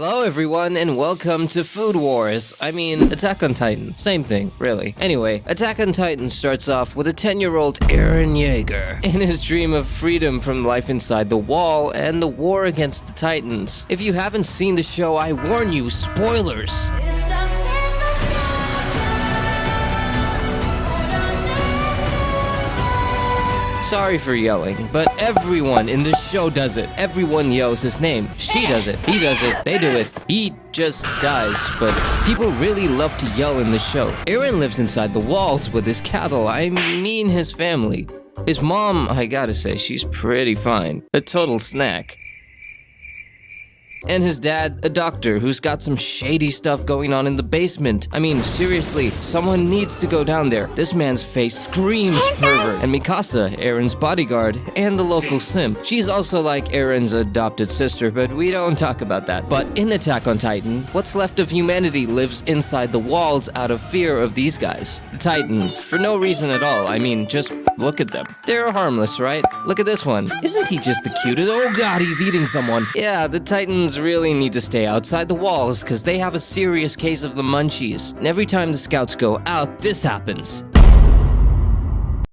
Hello everyone and welcome to Food Wars. I mean, Attack on Titan. Same thing, really. Anyway, Attack on Titan starts off with a 10-year-old EREN YEAGAR and his dream of freedom from life inside the wall and the war against the Titans. If you haven't seen the show, I warn you, spoilers! Sorry for yelling, but everyone in this show does it. Everyone yells his name. She does it, he does it, they do it. He just dies, but people really love to yell in the show. Eren lives inside the walls with his cattle, I mean his family. His mom, I gotta say, she's pretty fine. A total snack. And his dad, a doctor who's got some shady stuff going on in the basement. I mean, seriously, someone needs to go down there. This man's face screams pervert. And Mikasa, Eren's bodyguard, and the local simp. She's also like Eren's adopted sister, but we don't talk about that. But in Attack on Titan, what's left of humanity lives inside the walls out of fear of these guys. The Titans. For no reason at all. I mean, just look at them. They're harmless, right? Look at this one. Isn't he just the cutest? Oh god, he's eating someone. Yeah, the Titans really need to stay outside the walls because they have a serious case of the munchies. And every time the scouts go out, this happens.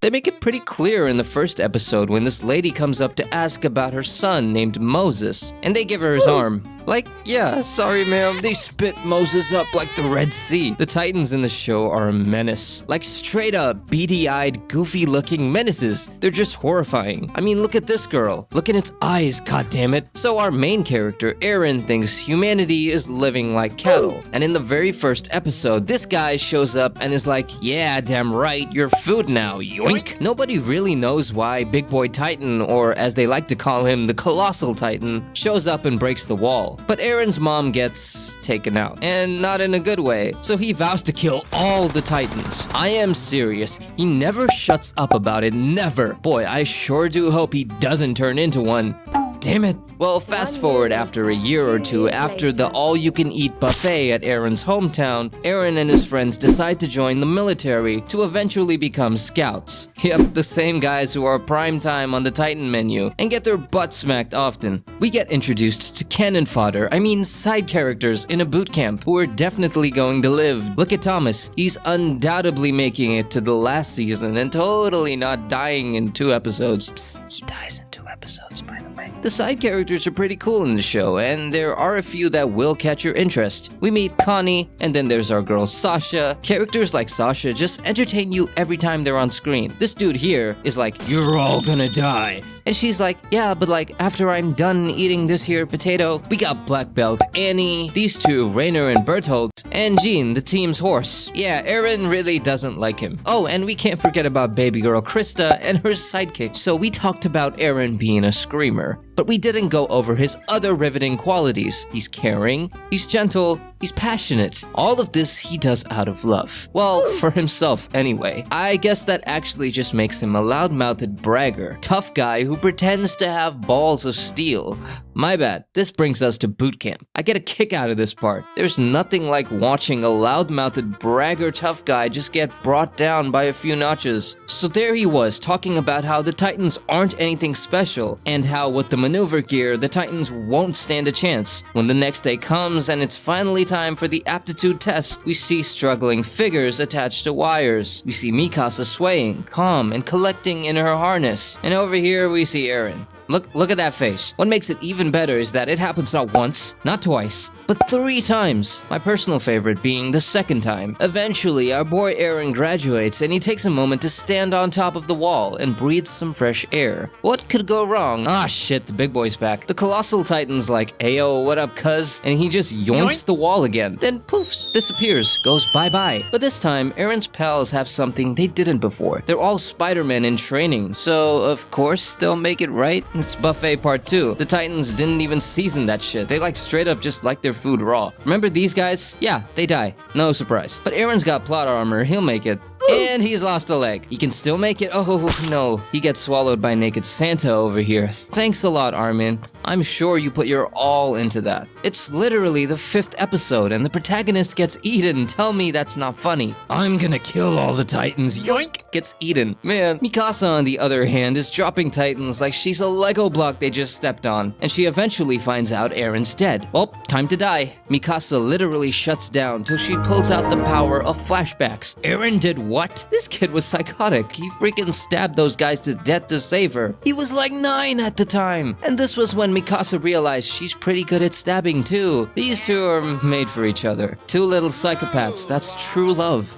They make it pretty clear in the first episode when this lady comes up to ask about her son named Moses, and they give her his arm. Like, yeah, sorry ma'am, they spit Moses up like the Red Sea. The Titans in the show are a menace. Like straight up, beady-eyed, goofy-looking menaces. They're just horrifying. I mean, look at this girl. Look at its eyes, goddammit. So our main character, Eren, thinks humanity is living like cattle. And in the very first episode, this guy shows up and is like, yeah, damn right, you're food now, yoink. Nobody really knows why Big Boy Titan, or as they like to call him, the Colossal Titan, shows up and breaks the wall. But Eren's mom gets taken out, and not in a good way, so he vows to kill all the Titans. I am serious, he never shuts up about it, never. Boy, I sure do hope he doesn't turn into one. Damn it. Well, fast forward after a year or two after the all-you-can-eat buffet at Eren's hometown, Eren and his friends decide to join the military to eventually become scouts. Yep, the same guys who are prime time on the Titan menu and get their butts smacked often. We get introduced to cannon fodder, I mean side characters in a boot camp who are definitely going to live. Look at Thomas, he's undoubtedly making it to the last season and totally not dying in 2 episodes. Psst, he dies in 2 episodes, by the way. The side characters are pretty cool in the show, and there are a few that will catch your interest. We meet Connie, and then there's our girl Sasha. Characters like Sasha just entertain you every time they're on screen. This dude here is like, you're all gonna die. And she's like, yeah, but like, after I'm done eating this here potato, we got Black Belt Annie, these two, Rainer and Berthold, and Jean, the team's horse. Yeah, Eren really doesn't like him. Oh, and we can't forget about baby girl Krista and her sidekick. So we talked about Eren being a screamer, but we didn't go over his other riveting qualities. He's caring, he's gentle, he's passionate. All of this he does out of love. Well, for himself anyway. I guess that actually just makes him a loud-mouthed bragger. Tough guy who pretends to have balls of steel. My bad, this brings us to Bootcamp. I get a kick out of this part. There's nothing like watching a loud-mouthed bragger tough guy just get brought down by a few notches. So there he was, talking about how the Titans aren't anything special, and how with the maneuver gear, the Titans won't stand a chance. When the next day comes and it's finally time for the aptitude test, we see struggling figures attached to wires. We see Mikasa swaying, calm, and collecting in her harness. And over here we see Eren. Look at that face. What makes it even better is that it happens not once, not twice, but 3 times. My personal favorite being the second time. Eventually, our boy Eren graduates and he takes a moment to stand on top of the wall and breathes some fresh air. What could go wrong? Ah shit, the big boy's back. The Colossal Titan's like, ayo, what up cuz? And he just yoinks the wall again. Then poofs, disappears, goes bye-bye. But this time, Eren's pals have something they didn't before. They're all Spider-Men in training, so of course they'll make it right. It's buffet part 2. The Titans didn't even season that shit. They like straight up just like their food raw. Remember these guys? Yeah, they die. No surprise. But Eren's got plot armor, he'll make it. And he's lost a leg. He can still make it. Oh no, he gets swallowed by Naked Santa over here. Thanks a lot, Armin. I'm sure you put your all into that. It's literally the 5th episode and the protagonist gets eaten. Tell me that's not funny. I'm gonna kill all the Titans. Yoink! Gets eaten. Man, Mikasa on the other hand is dropping Titans like she's a Lego block they just stepped on. And she eventually finds out Eren's dead. Well, time to die. Mikasa literally shuts down till she pulls out the power of flashbacks. Eren did what? This kid was psychotic. He freaking stabbed those guys to death to save her. He was like 9 at the time. And this was when Mikasa realized she's pretty good at stabbing too. These two are made for each other. Two little psychopaths. That's true love.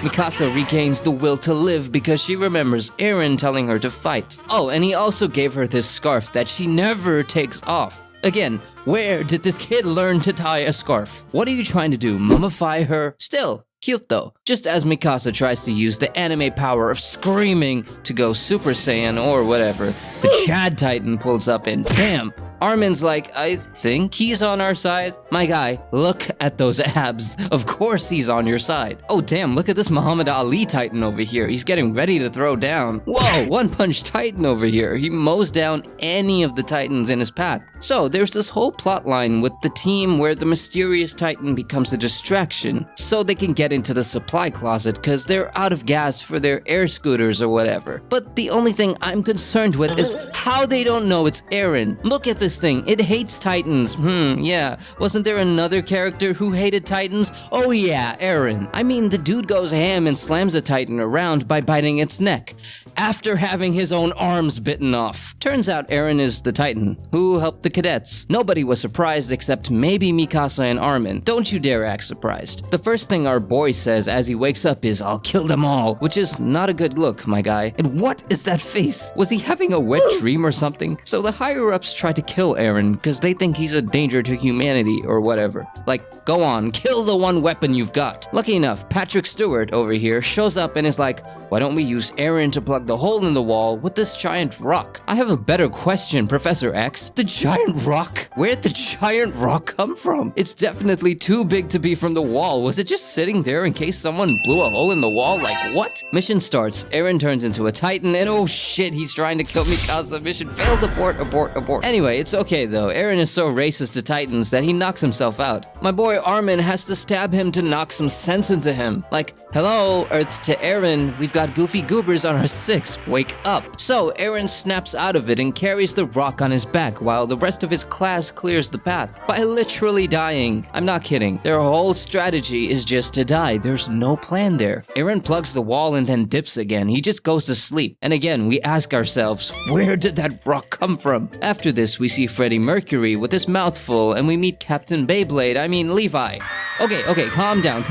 Mikasa regains the will to live because she remembers Eren telling her to fight. Oh, and he also gave her this scarf that she never takes off. Again, where did this kid learn to tie a scarf? What are you trying to do, mummify her? Still, cute though. Just as Mikasa tries to use the anime power of screaming to go Super Saiyan or whatever, the Chad Titan pulls up and bam! Armin's like, I think he's on our side. My guy, look at those abs. Of course he's on your side. Oh damn, look at this Muhammad Ali Titan over here. He's getting ready to throw down. Whoa, One Punch Titan over here. He mows down any of the Titans in his path. So there's this whole plot line with the team where the mysterious Titan becomes a distraction so they can get into the supply closet because they're out of gas for their air scooters or whatever. But the only thing I'm concerned with is how they don't know it's Eren. Look at this thing. It hates Titans. Yeah. Wasn't there another character who hated Titans? Oh yeah, Eren. I mean, the dude goes ham and slams a Titan around by biting its neck after having his own arms bitten off. Turns out Eren is the Titan who helped the cadets. Nobody was surprised except maybe Mikasa and Armin. Don't you dare act surprised. The first thing our boy says as he wakes up is, I'll kill them all, which is not a good look, my guy. And what is that face? Was he having a wet dream or something? So the higher-ups try to kill Eren because they think he's a danger to humanity or whatever. Like, go on, kill the one weapon you've got. Lucky enough, Patrick Stewart over here shows up and is like, why don't we use Eren to plug the hole in the wall with this giant rock? I have a better question, Professor X. The giant rock? Where'd the giant rock come from? It's definitely too big to be from the wall. Was it just sitting there in case someone blew a hole in the wall? Like, what? Mission starts, Eren turns into a Titan, and oh shit, he's trying to kill Mikasa. Mission failed, abort. Anyway, it's okay though. Eren is so racist to Titans that he knocks himself out. My boy Armin has to stab him to knock some sense into him. Like, hello, Earth to Eren, we've got goofy goobers on our 6, wake up. So Eren snaps out of it and carries the rock on his back while the rest of his class clears the path by literally dying. I'm not kidding. Their whole strategy is just to die. There's no plan there. Eren plugs the wall and then dips again. He just goes to sleep. And again, we ask ourselves, where did that rock come from? After this, we see Freddie Mercury with his mouth full and we meet Captain Levi. Okay, calm down.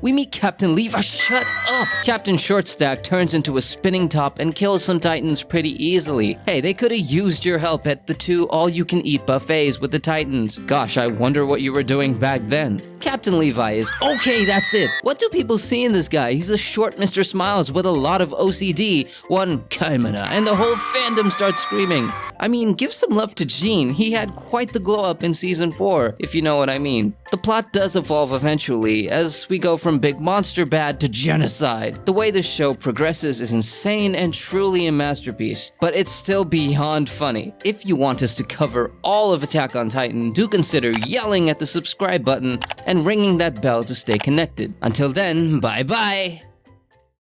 We meet Captain Levi, shut up! Captain Shortstack turns into a spinning top and kills some Titans pretty easily. Hey, they could've used your help at the 2 all-you-can-eat buffets with the Titans. Gosh, I wonder what you were doing back then. Captain Levi is, okay, that's it. What do people see in this guy? He's a short Mr. Smiles with a lot of OCD, one Kaimana, and the whole fandom starts screaming. I mean, give some love to Jean. He had quite the glow up in season 4, if you know what I mean. The plot does evolve eventually, as we go from big monster bad to genocide. The way this show progresses is insane and truly a masterpiece, but it's still beyond funny. If you want us to cover all of Attack on Titan, do consider yelling at the subscribe button and ringing that bell to stay connected. Until then, bye bye!